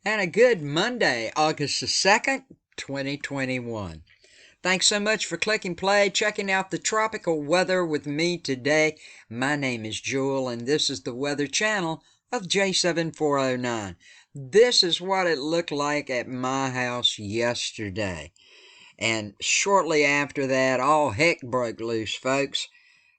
And a good Monday, August the 2nd, 2021. Thanks so much for clicking play, checking out the tropical weather with me today. My name is Jewel, and this is the Weather Channel of J7409. This is what it looked like at my house yesterday. And shortly after that, all heck broke loose, folks.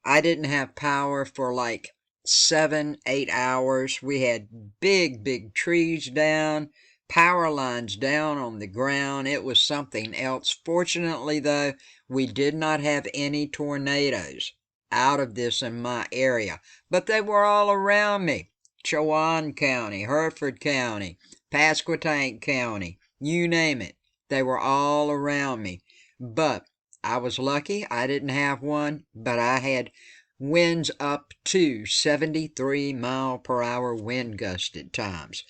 I didn't have power for like 7, 8 hours. We had big trees down, power lines down on the ground. It was something else. Fortunately, though, we did not have any tornadoes out of this in my area, but they were all around me. Chowan County, Hertford County, Pasquotank County, you name it. They were all around me. But I was lucky I didn't have one, but I had winds up to 73-mile-per-hour wind gusts at times.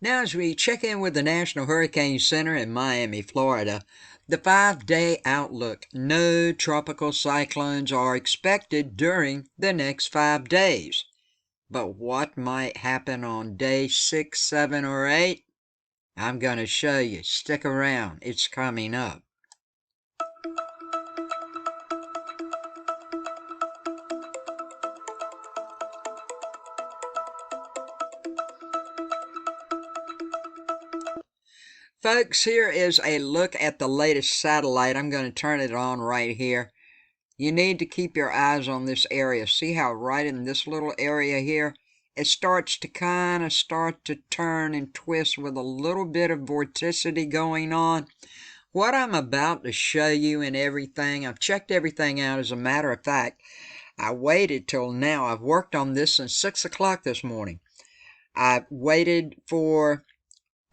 Now, as we check in with the National Hurricane Center in Miami, Florida, the 5-day outlook: no tropical cyclones are expected during the next 5 days. But what might happen on day 6, 7, or 8? I'm going to show you. Stick around. It's coming up. Folks, here is a look at the latest satellite. I'm going to turn it on right here. You need to keep your eyes on this area. See how right in this little area here, it starts to kind of start to turn and twist with a little bit of vorticity going on. What I'm about to show you and everything, I've checked everything out. As a matter of fact, I waited till now. I've worked on this since 6 o'clock this morning. I waited for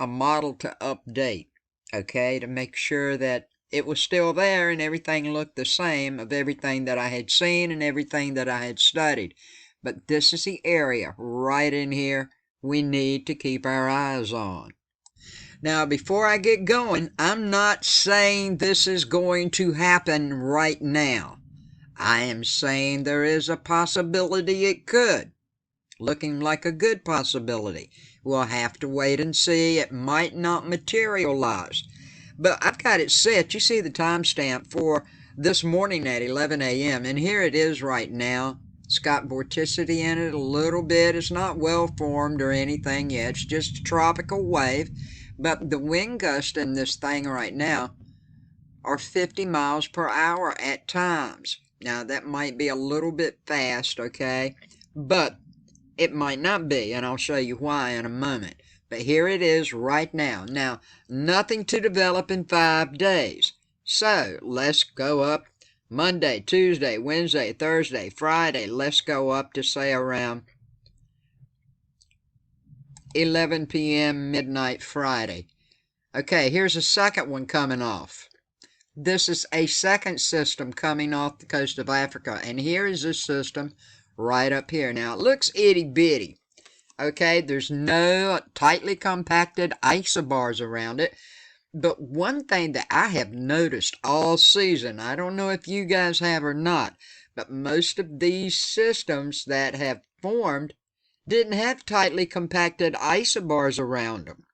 a model to update, okay, to make sure that it was still there and everything looked the same of everything that I had seen and everything that I had studied. But this is the area right in here we need to keep our eyes on. Now, before I get going, I'm not saying this is going to happen right now. I am saying there is a possibility it could. Looking like a good possibility. We'll have to wait and see. It might not materialize. But I've got it set. You see the timestamp for this morning at 11 a.m. And here it is right now. It's got vorticity in it a little bit. It's not well formed or anything yet. It's just a tropical wave. But the wind gusts in this thing right now are 50 miles per hour at times. Now, that might be a little bit fast, okay? But it might not be, and I'll show you why in a moment. But here it is right now. Now, nothing to develop in 5 days. So, let's go up Monday, Tuesday, Wednesday, Thursday, Friday. Let's go up to, say, around 11 p.m. midnight Friday. Okay, here's a second one coming off. This is a second system coming off the coast of Africa. And here is this system right up here. Now, it looks itty-bitty. Okay, there's no tightly compacted isobars around it. But one thing that I have noticed all season, I don't know if you guys have or not, but most of these systems that have formed didn't have tightly compacted isobars around them.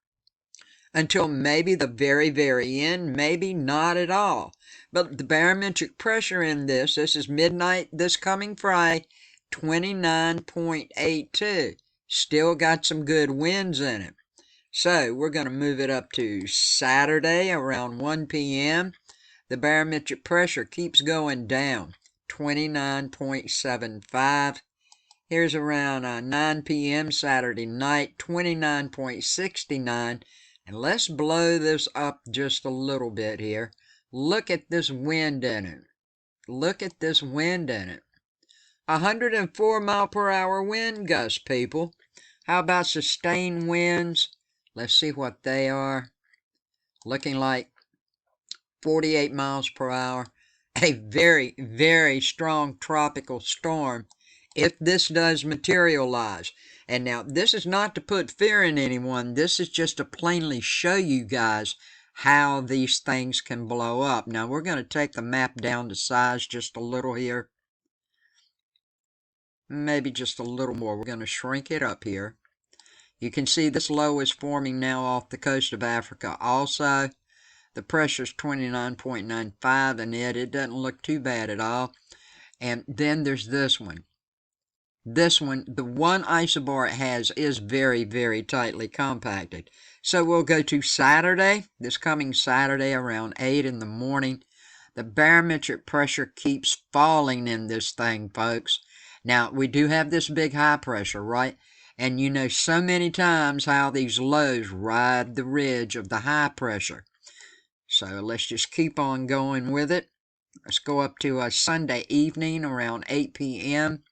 Until maybe the very end, maybe not at all. But the barometric pressure in this is midnight this coming Friday, 29.82. Still got some good winds in it. So we're going to move it up to Saturday around 1 p.m. The barometric pressure keeps going down, 29.75. Here's around 9 p.m. Saturday night, 29.69. And let's blow this up just a little bit here. Look at this wind in it. Look at this wind in it. 104 mile per hour wind gusts, people. How about sustained winds? Let's see what they are. Looking like 48 miles per hour. A very strong tropical storm if this does materialize. And now, this is not to put fear in anyone. This is just to plainly show you guys how these things can blow up. Now, we're going to take the map down to size just a little here. Maybe just a little more. We're going to shrink it up here. You can see this low is forming now off the coast of Africa also. The pressure's 29.95 in it. It doesn't look too bad at all. And then there's this one. This one, the one isobar it has is very, very tightly compacted. So we'll go to Saturday, this coming Saturday around 8 in the morning. The barometric pressure keeps falling in this thing, folks. Now, we do have this big high pressure, right? And you know so many times how these lows ride the ridge of the high pressure. So let's just keep on going with it. Let's go up to a Sunday evening around 8 p.m.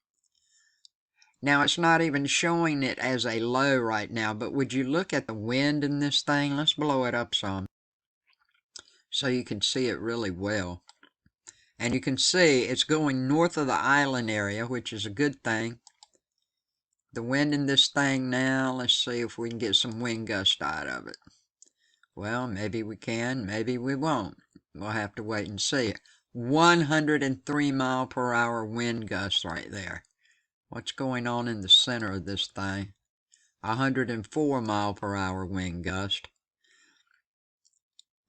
Now, it's not even showing it as a low right now, but would you look at the wind in this thing? Let's blow it up some so you can see it really well. And you can see it's going north of the island area, which is a good thing. The wind in this thing now, let's see if we can get some wind gust out of it. Well, maybe we can, maybe we won't. We'll have to wait and see. 103 mile per hour wind gust right there. What's going on in the center of this thing? 104 mile per hour wind gust.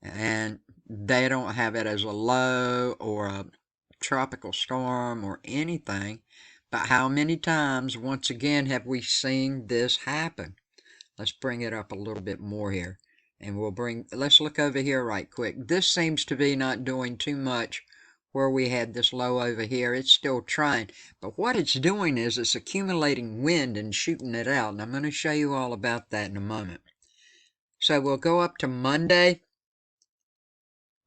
And they don't have it as a low or a tropical storm or anything. But how many times, once again, have we seen this happen? Let's bring it up a little bit more here. And let's look over here right quick. This seems to be not doing too much where we had this low over here. It's still trying. But what it's doing is it's accumulating wind and shooting it out. And I'm going to show you all about that in a moment. So we'll go up to Monday,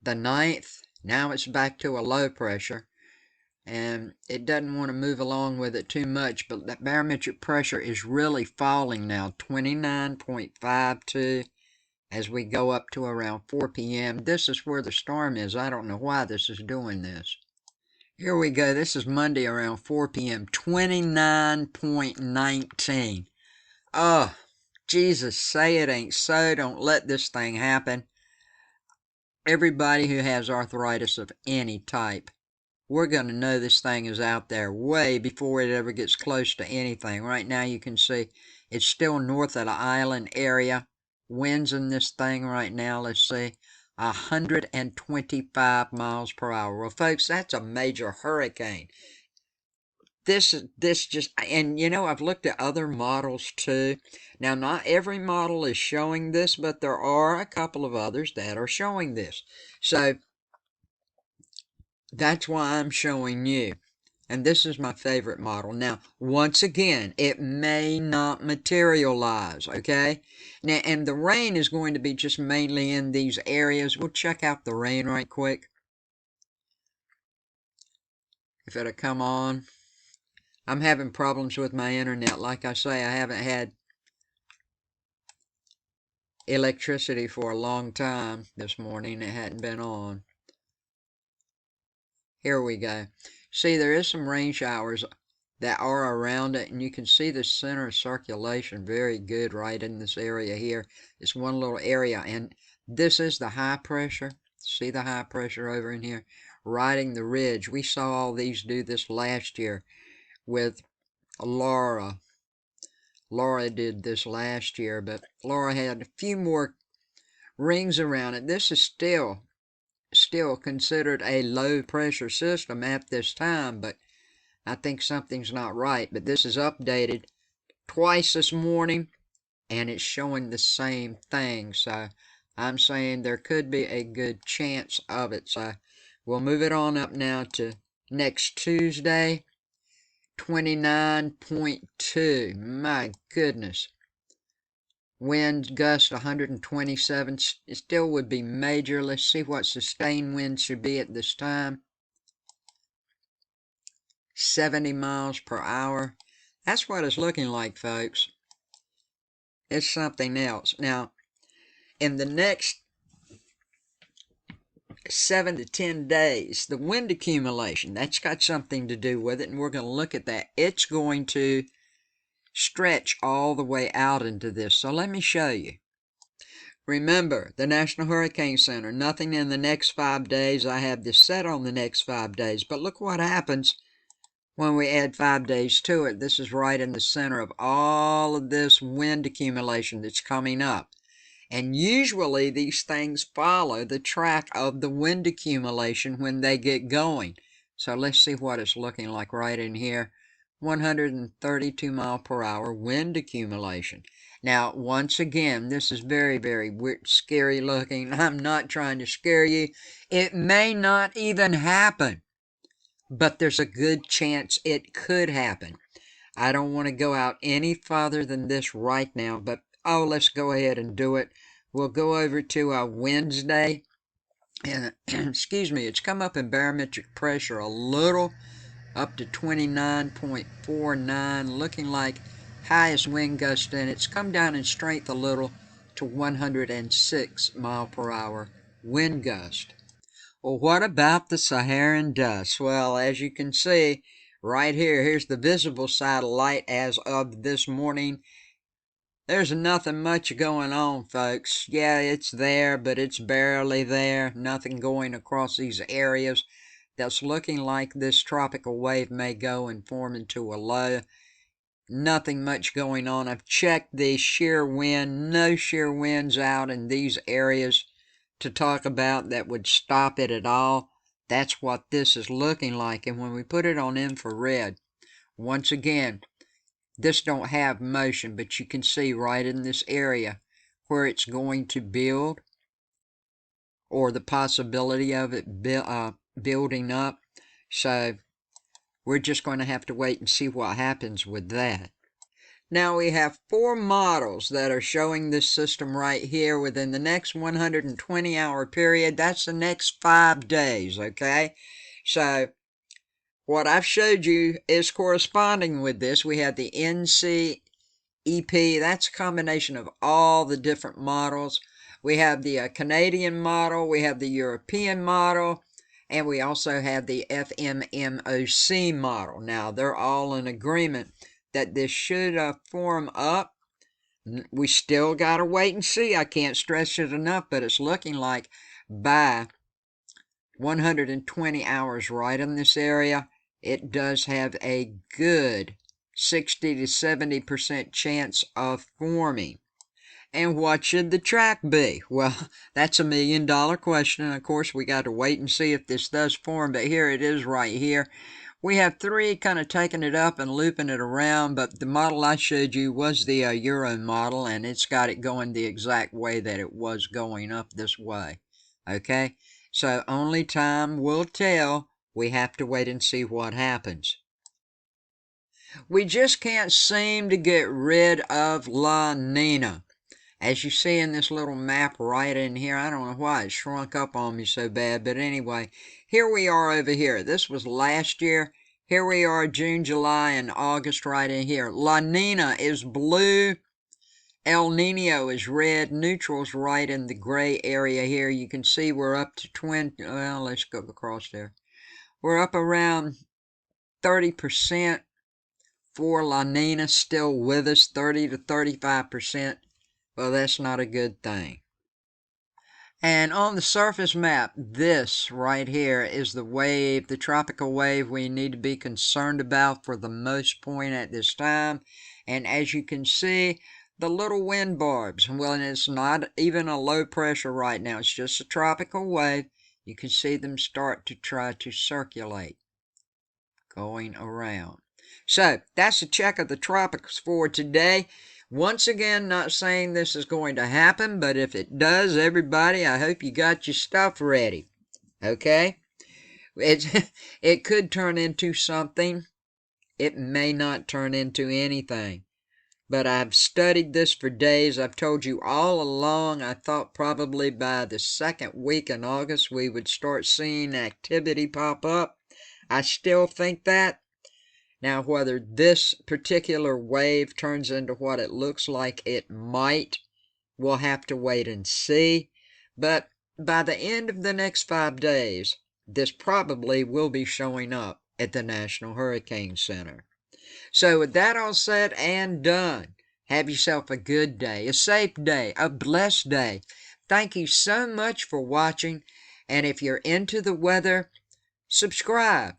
the 9th. Now it's back to a low pressure. And it doesn't want to move along with it too much. But that barometric pressure is really falling now. 29.52. As we go up to around 4 p.m. This is where the storm is. I don't know why this is doing this. Here we go. This is Monday around 4 p.m. 29.19. Oh, Jesus, say it ain't so. Don't let this thing happen. Everybody who has arthritis of any type, we're going to know this thing is out there way before it ever gets close to anything. Right now you can see it's still north of the island area. Winds in this thing right now, let's see, 125 miles per hour. Well, folks, that's a major hurricane. This just, and you know, I've looked at other models too. Now, not every model is showing this, but there are a couple of others that are showing this. So, that's why I'm showing you. And this is my favorite model. Now, once again, it may not materialize, okay? Now, and the rain is going to be just mainly in these areas. We'll check out the rain right quick. If it'll come on. I'm having problems with my internet. Like I say, I haven't had electricity for a long time this morning. It hadn't been on. Here we go. See, there is some rain showers that are around it, and you can see the center of circulation very good right in this area here. It's one little area, and this is the high pressure. See the high pressure over in here? Riding the ridge. We saw all these do this last year with Laura. Laura did this last year, but Laura had a few more rings around it. This is still considered a low pressure system at this time, but I think something's not right. But this is updated twice this morning, and it's showing the same thing. So I'm saying there could be a good chance of it. So we'll move it on up now to next Tuesday, 29.2. My goodness. Wind gust 127. It still would be major. Let's see what sustained wind should be at this time. 70 miles per hour. That's what it's looking like, folks. It's something else. Now, in the next 7 to 10 days, the wind accumulation, that's got something to do with it, and we're going to look at that. It's going to stretch all the way out into this. So let me show you. Remember, the National Hurricane Center, nothing in the next 5 days. I have this set on the next 5 days. But look what happens when we add 5 days to it, this is right in the center of all of this wind accumulation that's coming up. And usually these things follow the track of the wind accumulation when they get going. So let's see what it's looking like right in here. 132 mile per hour wind accumulation. Now, once again, this is very, very weird, scary looking. I'm not trying to scare you. It may not even happen, but there's a good chance it could happen. I don't want to go out any farther than this right now, but let's go ahead and do it. We'll go over to Wednesday, and excuse me, it's come up in barometric pressure a little, up to 29.49, looking like highest wind gust, and it's come down in strength a little to 106 mile per hour wind gust. Well, what about the Saharan dust? Well, as you can see right here, here's the visible satellite as of this morning. There's nothing much going on, folks. Yeah, it's there, but it's barely there. Nothing going across these areas that's looking like this tropical wave may go and form into a low. Nothing much going on. I've checked the shear wind. No shear winds out in these areas to talk about that would stop it at all. That's what this is looking like. And when we put it on infrared, once again, this don't have motion, but you can see right in this area where it's going to build, or the possibility of it building up. So we're just going to have to wait and see what happens with that. Now we have 4 models that are showing this system right here within the next 120-hour period. That's the next 5 days, okay? So what I've showed you is corresponding with this. We have the NCEP. That's a combination of all the different models. We have the Canadian model, we have the European model, and we also have the FMMOC model. Now, they're all in agreement that this should form up. We still got to wait and see. I can't stress it enough, but it's looking like by 120 hours right in this area, it does have a good 60 to 70% chance of forming. And what should the track be? Well, that's $1 million question. Of course, we got to wait and see if this does form, but here it is right here. We have 3 kind of taking it up and looping it around, but the model I showed you was the Euro model, and it's got it going the exact way that it was going up this way. Okay? So only time will tell. We have to wait and see what happens. We just can't seem to get rid of La Nina. As you see in this little map right in here, I don't know why it shrunk up on me so bad, but anyway, here we are over here. This was last year. Here we are, June, July, and August right in here. La Nina is blue. El Nino is red. Neutral's right in the gray area here. You can see we're up to well, let's go across there. We're up around 30% for La Nina, still with us, 30 to 35%. Well, that's not a good thing. And on the surface map, this right here is the wave, the tropical wave we need to be concerned about for the most point at this time. And as you can see, the little wind barbs, well, and it's not even a low pressure right now, it's just a tropical wave. You can see them start to try to circulate, going around. So that's a check of the tropics for today. Once again, not saying this is going to happen, but if it does, everybody, I hope you got your stuff ready. Okay? It could turn into something. It may not turn into anything. But I've studied this for days. I've told you all along, I thought probably by the 2nd week in August we would start seeing activity pop up. I still think that. Now, whether this particular wave turns into what it looks like it might, we'll have to wait and see. But by the end of the next 5 days, this probably will be showing up at the National Hurricane Center. So with that all said and done, have yourself a good day, a safe day, a blessed day. Thank you so much for watching. And if you're into the weather, subscribe.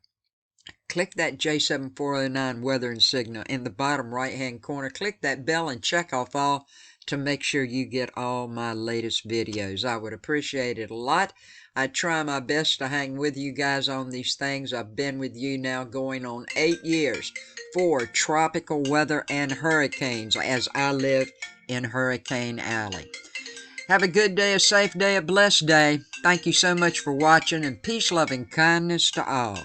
Click click that J7409 weathering signal in the bottom right-hand corner. Click that bell and check off all to make sure you get all my latest videos. I would appreciate it a lot. I try my best to hang with you guys on these things. I've been with you now going on 8 years for tropical weather and hurricanes as I live in Hurricane Alley. Have a good day, a safe day, a blessed day. Thank you so much for watching, and peace, love, and kindness to all.